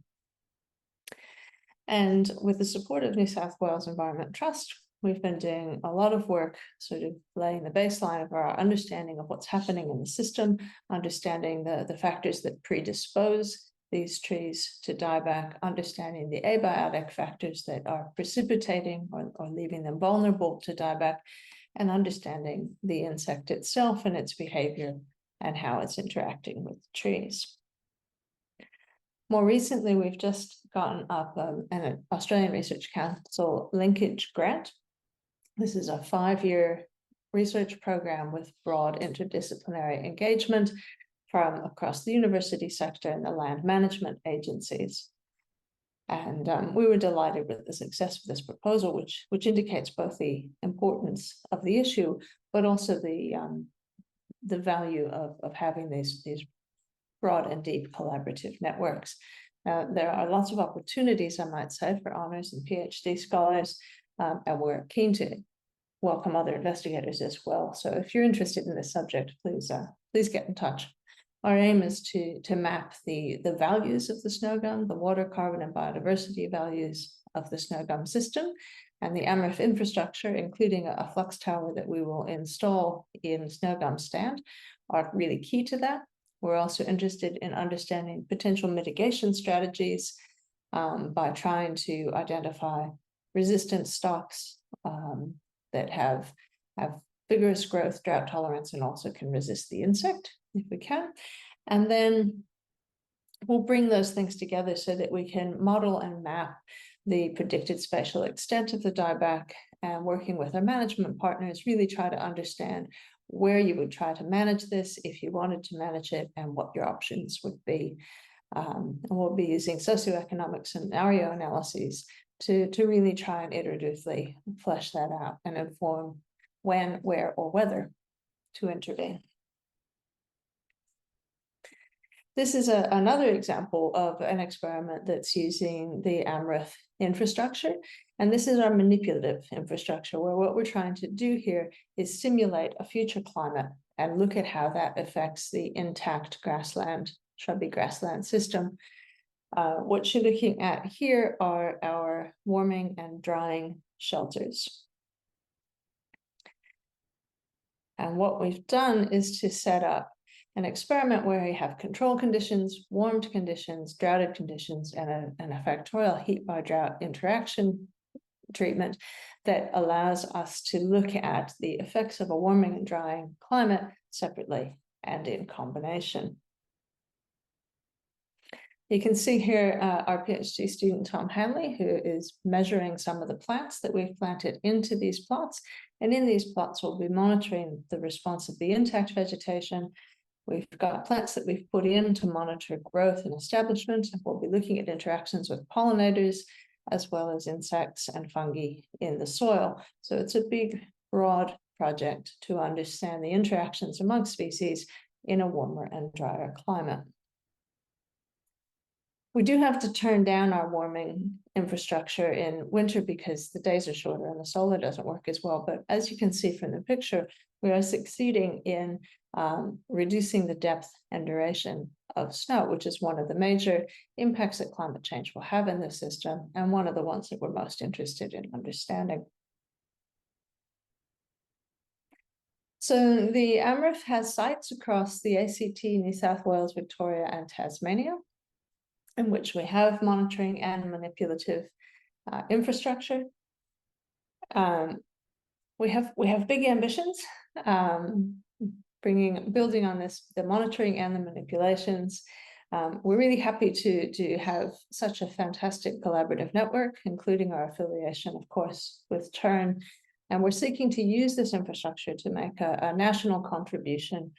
And with the support of New South Wales Environment Trust, we've been doing a lot of work sort of laying the baseline of our understanding of what's happening in the system, understanding the factors that predispose these trees to dieback, understanding the abiotic factors that are precipitating or leaving them vulnerable to dieback, and understanding the insect itself and its behavior and how it's interacting with trees. More recently, we've just gotten up an Australian Research Council linkage grant. This is a 5-year research program with broad interdisciplinary engagement from across the university sector and the land management agencies. And we were delighted with the success of this proposal, which indicates both the importance of the issue, but also the value of having these broad and deep collaborative networks. There are lots of opportunities, I might say, for honors and PhD scholars, and we're keen to welcome other investigators as well. So if you're interested in this subject, please get in touch. Our aim is to map the values of the snow gum, the water, carbon, and biodiversity values of the snow gum system, and the AMREF infrastructure, including a flux tower that we will install in snow gum stand, are really key to that. We're also interested in understanding potential mitigation strategies by trying to identify resistant stocks that have vigorous growth, drought tolerance, and also can resist the insect if we can. And then we'll bring those things together so that we can model and map the predicted spatial extent of the dieback, and working with our management partners, really try to understand where you would try to manage this if you wanted to manage it and what your options would be. And we'll be using socioeconomic scenario analyses to really try and iteratively flesh that out and inform when, where, or whether to intervene. This is another example of an experiment that's using the AMREF infrastructure. And this is our manipulative infrastructure, where what we're trying to do here is simulate a future climate and look at how that affects the intact grassland, shrubby grassland system. What you're looking at here are our warming and drying shelters. And what we've done is to set up an experiment where you have control conditions, warmed conditions, droughted conditions, and a factorial heat by drought interaction treatment that allows us to look at the effects of a warming and drying climate separately and in combination. You can see here our PhD student, Tom Hanley, who is measuring some of the plants that we've planted into these plots. And in these plots, we'll be monitoring the response of the intact vegetation. We've got plants that we've put in to monitor growth and establishment. We'll be looking at interactions with pollinators, as well as insects and fungi in the soil. So it's a big, broad project to understand the interactions among species in a warmer and drier climate. We do have to turn down our warming infrastructure in winter because the days are shorter and the solar doesn't work as well. But as you can see from the picture, we are succeeding in reducing the depth and duration of snow, which is one of the major impacts that climate change will have in the system, and one of the ones that we're most interested in understanding. So the AMREF has sites across the ACT, New South Wales, Victoria, and Tasmania, in which we have monitoring and manipulative infrastructure. We have big ambitions, building on this, the monitoring and the manipulations. We're really happy to have such a fantastic collaborative network, including our affiliation, of course, with TERN. And we're seeking to use this infrastructure to make a national contribution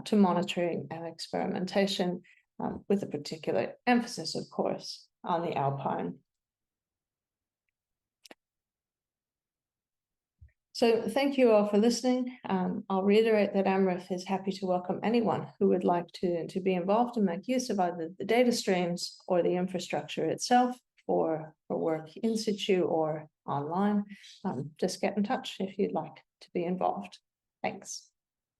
to monitoring and experimentation, with a particular emphasis, of course, on the Alpine. So thank you all for listening. I'll reiterate that AMREF is happy to welcome anyone who would like to be involved and make use of either the data streams or the infrastructure itself for work in situ or online. Just get in touch if you'd like to be involved. Thanks.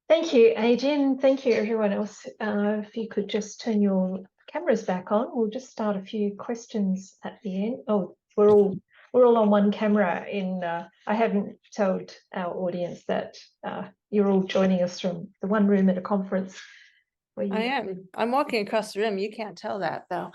Thank you, Adrian. Thank you, everyone else. If you could just turn your cameras back on, we'll just start a few questions at the end. Oh, we're all on one camera. I haven't told our audience that you're all joining us from the one room at a conference. I am. I'm walking across the room. You can't tell that, though.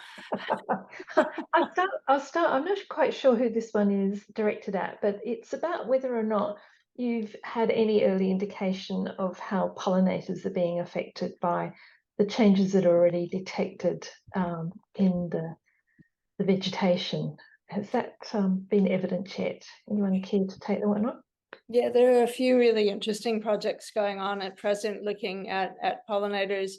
I'll start. I'm not quite sure who this one is directed at, but it's about whether or not you've had any early indication of how pollinators are being affected by the changes that are already detected in the vegetation. Has that been evident yet? Anyone care to take that one on? Yeah, there are a few really interesting projects going on at present looking at pollinators.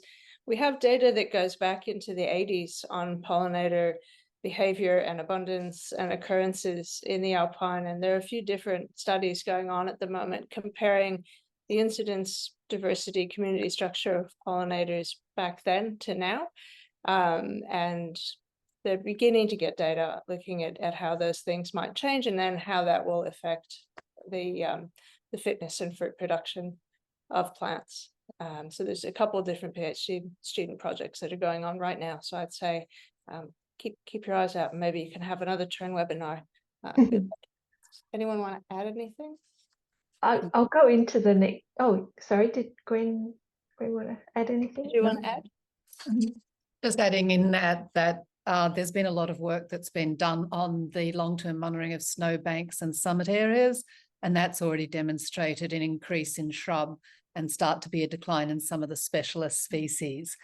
We have data that goes back into the 80s on pollinator behavior and abundance and occurrences in the Alpine. And there are a few different studies going on at the moment comparing the incidence, diversity, community structure of pollinators back then to now. And they're beginning to get data looking at how those things might change and then how that will affect the fitness and fruit production of plants. So there's a couple of different PhD student projects that are going on right now. So I'd say keep your eyes out, and maybe you can have another TERN webinar. Anyone want to add anything? I'll go into the next. Oh, sorry, did Gwen want to add anything? Did you want to add? Just adding in that there's been a lot of work that's been done on the long-term monitoring of snowbanks and summit areas, and that's already demonstrated an increase in shrub and start to be a decline in some of the specialist species.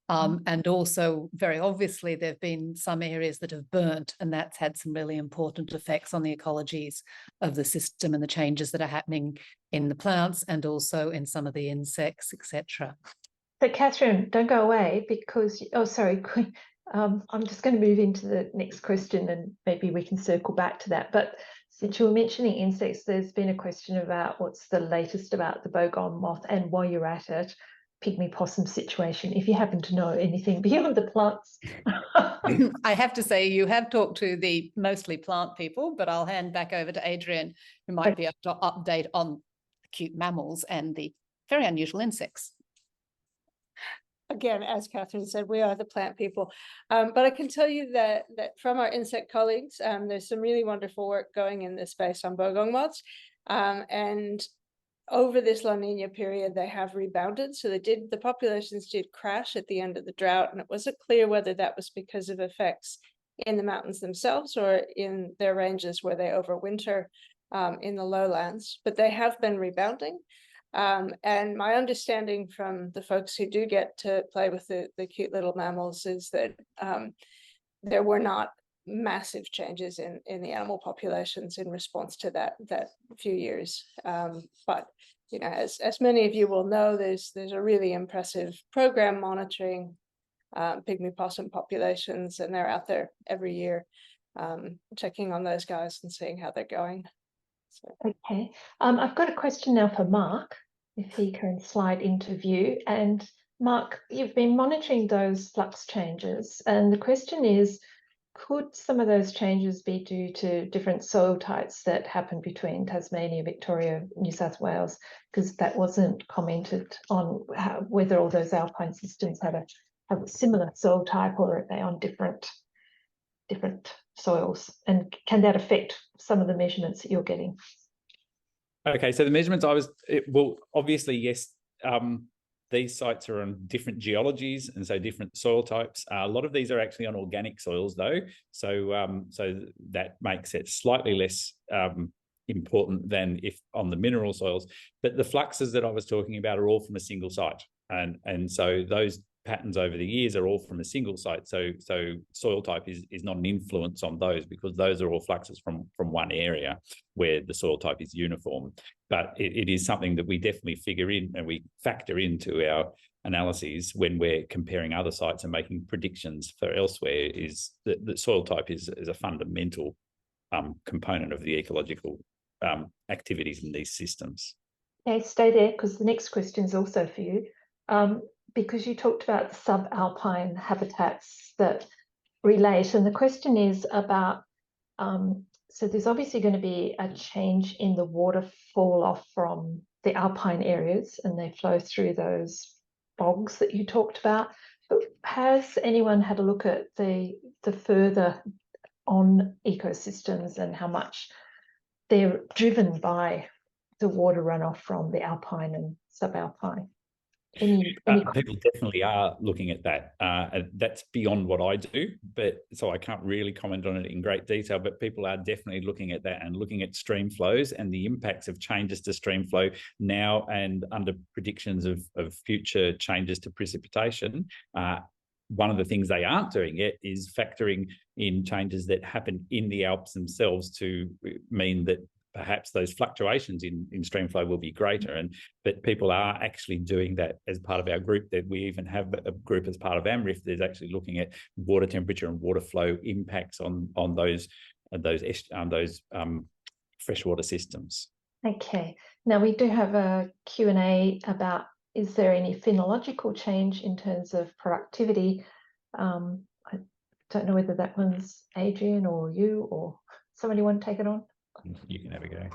And also, very obviously, there have been some areas that have burnt, and that's had some really important effects on the ecologies of the system and the changes that are happening in the plants and also in some of the insects, etc. So Catherine, don't go away because, oh, sorry, I'm just going to move into the next question and maybe we can circle back to that. But since you were mentioning insects, there's been a question about what's the latest about the bogong moth, and while you're at it, pygmy possum situation, if you happen to know anything beyond the plants. I have to say, you have talked to the mostly plant people, but I'll hand back over to Adrian, who might be able to update on cute mammals and the very unusual insects. Again, as Catherine said, we are the plant people. But I can tell you that from our insect colleagues, there's some really wonderful work going in this space on bogong moths. And over this La Nina period, they have rebounded. So the populations did crash at the end of the drought, and it wasn't clear whether that was because of effects in the mountains themselves or in their ranges where they overwinter in the lowlands, but they have been rebounding. And my understanding from the folks who do get to play with the cute little mammals is that there were not massive changes in the animal populations in response to that few years. But you know, as many of you will know, there's a really impressive program monitoring pygmy possum populations, and they're out there every year checking on those guys and seeing how they're going. So. Okay, I've got a question now for Mark, if he can slide into view. And Mark, you've been monitoring those flux changes, and the question is, could some of those changes be due to different soil types that happen between Tasmania, Victoria, New South Wales? Because that wasn't commented on, whether all those alpine systems have a similar soil type, or are they on different soils, and can that affect some of the measurements that you're getting? Okay, so the measurements well, obviously, yes, these sites are on different geologies and so different soil types. A lot of these are actually on organic soils though, so that makes it slightly less important than if on the mineral soils. But the fluxes that I was talking about are all from a single site, and so those patterns over the years are all from a single site. So soil type is not an influence on those, because those are all fluxes from one area where the soil type is uniform. But it is something that we definitely figure in and we factor into our analyses when we're comparing other sites and making predictions for elsewhere, is that the soil type is a fundamental component of the ecological activities in these systems. Okay, stay there, because the next question is also for you. Because you talked about the subalpine habitats that relate, and the question is about, so there's obviously going to be a change in the water fall off from the alpine areas, and they flow through those bogs that you talked about. But has anyone had a look at the further on ecosystems and how much they're driven by the water runoff from the alpine and subalpine? People definitely are looking at that. That's beyond what I do, but so I can't really comment on it in great detail, but people are definitely looking at that and looking at stream flows and the impacts of changes to stream flow now and under predictions of future changes to precipitation. One of the things they aren't doing yet is factoring in changes that happen in the Alps themselves to mean that perhaps those fluctuations in stream flow will be greater. But people are actually doing that as part of our group. That we even have a group as part of AMRIF that's actually looking at water temperature and water flow impacts on those freshwater systems. Okay, now we do have a Q&A about, is there any phenological change in terms of productivity? I don't know whether that one's Adrian or you or somebody want to take it on? You can have a go. Do you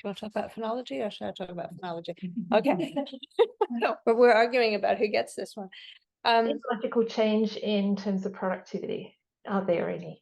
want to talk about phenology or should I talk about phenology? Okay. No, but we're arguing about who gets this one. Phenological change in terms of productivity, are there any?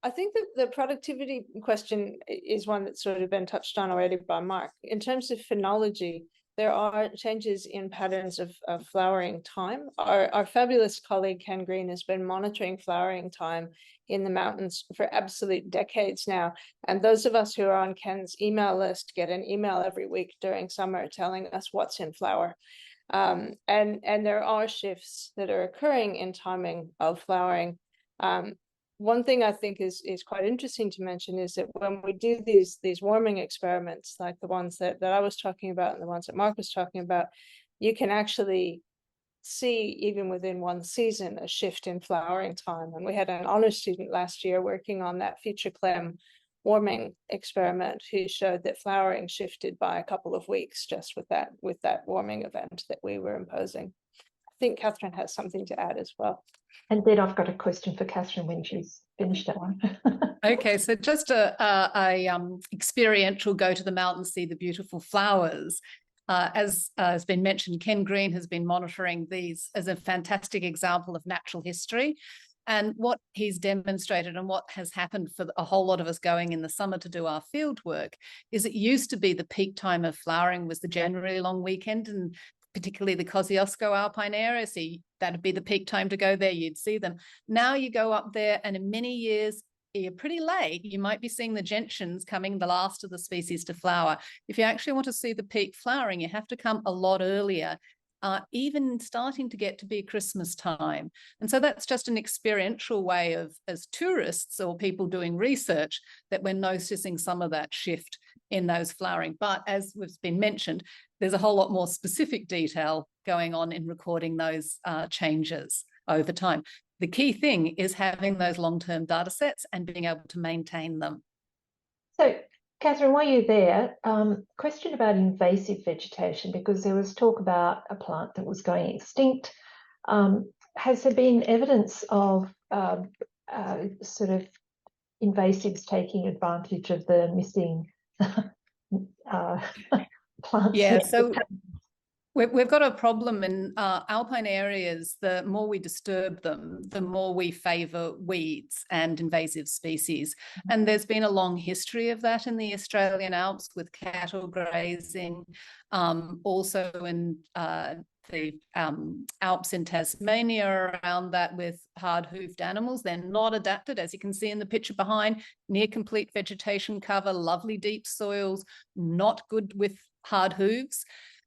I think that the productivity question is one that's sort of been touched on already by Mark. In terms of phenology, there are changes in patterns of flowering time. Our fabulous colleague Ken Green has been monitoring flowering time in the mountains for absolute decades now. And those of us who are on Ken's email list get an email every week during summer telling us what's in flower. And there are shifts that are occurring in timing of flowering. One thing I think is quite interesting to mention is that when we do these warming experiments, like the ones that I was talking about and the ones that Mark was talking about, you can actually see even within one season a shift in flowering time. And we had an honors student last year working on that future clem warming experiment who showed that flowering shifted by a couple of weeks just with that warming event that we were imposing. I think Catherine has something to add as well. And then I've got a question for Catherine when she's finished that one. Okay, so just a experiential go to the mountains, see the beautiful flowers. As has been mentioned, Ken Green has been monitoring these as a fantastic example of natural history. And what he's demonstrated and what has happened for a whole lot of us going in the summer to do our field work is it used to be the peak time of flowering was the January long weekend, and particularly the Kosciuszko Alpine area. So that'd be the peak time to go there. You'd see them. Now you go up there and in many years, you're pretty late. You might be seeing the gentians coming the last of the species to flower. If you actually want to see the peak flowering, you have to come a lot earlier, even starting to get to be Christmas time. And so that's just an experiential way of, as tourists or people doing research, that we're noticing some of that shift in those flowering. But as was been mentioned, there's a whole lot more specific detail going on in recording those changes over time. The key thing is having those long-term data sets and being able to maintain them. So, Catherine, while you're there, question about invasive vegetation, because there was talk about a plant that was going extinct. Has there been evidence of sort of invasives taking advantage of the missing plants? Yeah, so we've got a problem in alpine areas. The more we disturb them, the more we favour weeds and invasive species. And there's been a long history of that in the Australian Alps with cattle grazing, also in the Alps in Tasmania around that with hard-hoofed animals. They're not adapted, as you can see in the picture behind, near complete vegetation cover, lovely deep soils, not good with hard hooves.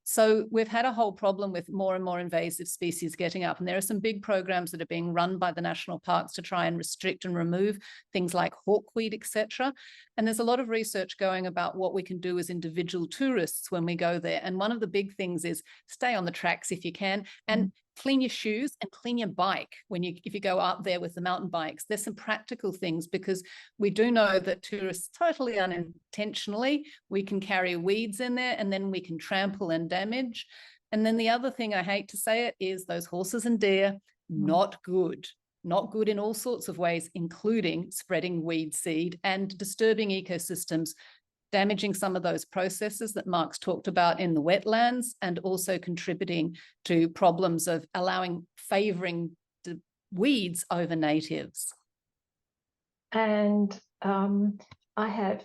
So we've had a whole problem with more and more invasive species getting up. And there are some big programs that are being run by the national parks to try and restrict and remove things like hawkweed, etc. And there's a lot of research going about what we can do as individual tourists when we go there. And one of the big things is stay on the tracks if you can, and clean your shoes and clean your bike if you go up there with the mountain bikes. There's some practical things because we do know that tourists totally unintentionally, we can carry weeds in there and then we can trample and damage. And then the other thing, I hate to say it, is those horses and deer, not good. Not good in all sorts of ways, including spreading weed seed and disturbing ecosystems, damaging some of those processes that Mark's talked about in the wetlands, and also contributing to problems of favouring the weeds over natives. And I have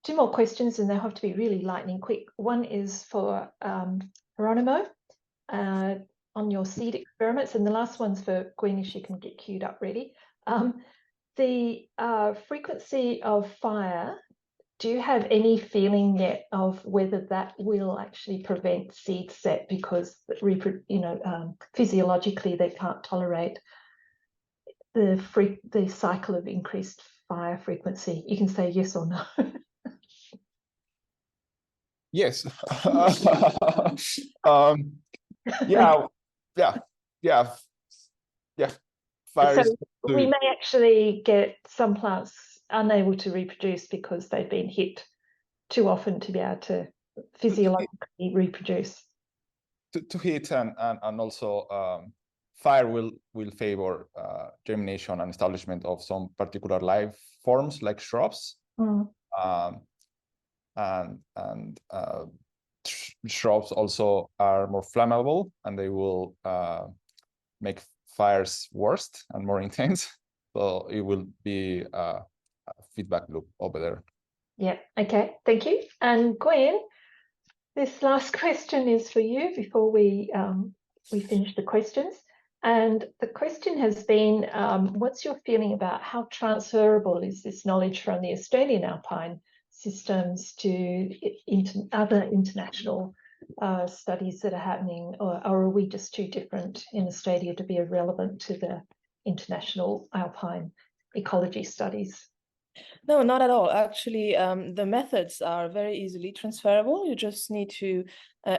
two more questions, and they'll have to be really lightning quick. One is for Geronimo on your seed experiments, and the last one's for Gwen, if she can get queued up ready. The frequency of fire, do you have any feeling yet of whether that will actually prevent seed set because physiologically they can't tolerate the cycle of increased fire frequency? You can say yes or no. Yes. Yeah, yeah, yeah, yeah. Fire So is we may actually get some plants unable to reproduce because they've been hit too often to be able to physiologically reproduce. to hit, and also fire will favor germination and establishment of some particular life forms like shrubs. Mm. And shrubs also are more flammable, and they will make fires worse and more intense. So it will be a feedback loop over there. Yeah, okay, thank you. And Gwen, this last question is for you before we finish the questions. And the question has been, what's your feeling about how transferable is this knowledge from the Australian alpine systems to other international studies that are happening, or are we just too different in Australia to be relevant to the international alpine ecology studies? No, not at all. Actually, the methods are very easily transferable. You just need to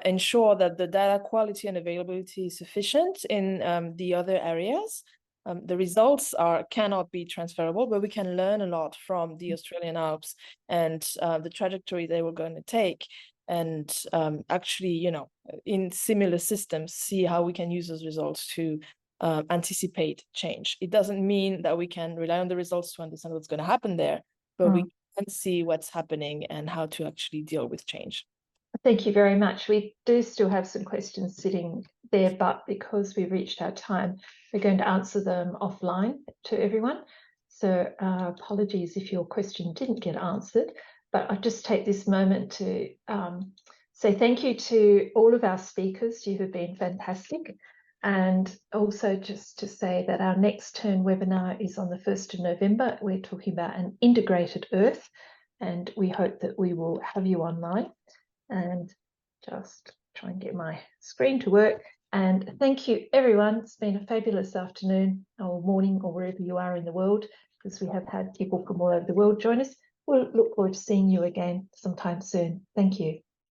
ensure that the data quality and availability is sufficient in the other areas. The results cannot be transferable, but we can learn a lot from the Australian Alps and the trajectory they were going to take. And actually, you know, in similar systems, see how we can use those results to anticipate change. It doesn't mean that we can rely on the results to understand what's going to happen there, but we can see what's happening and how to actually deal with change. Thank you very much. We do still have some questions sitting there, but because we've reached our time, we're going to answer them offline to everyone. So apologies if your question didn't get answered, but I'll just take this moment to say thank you to all of our speakers. You have been fantastic. And also just to say that our next TERN webinar is on the 1st of November. We're talking about an integrated Earth, and we hope that we will have you online. And just try and get my screen to work. And thank you, everyone. It's been a fabulous afternoon or morning or wherever you are in the world, because we have had people from all over the world join us. We'll look forward to seeing you again sometime soon. Thank you.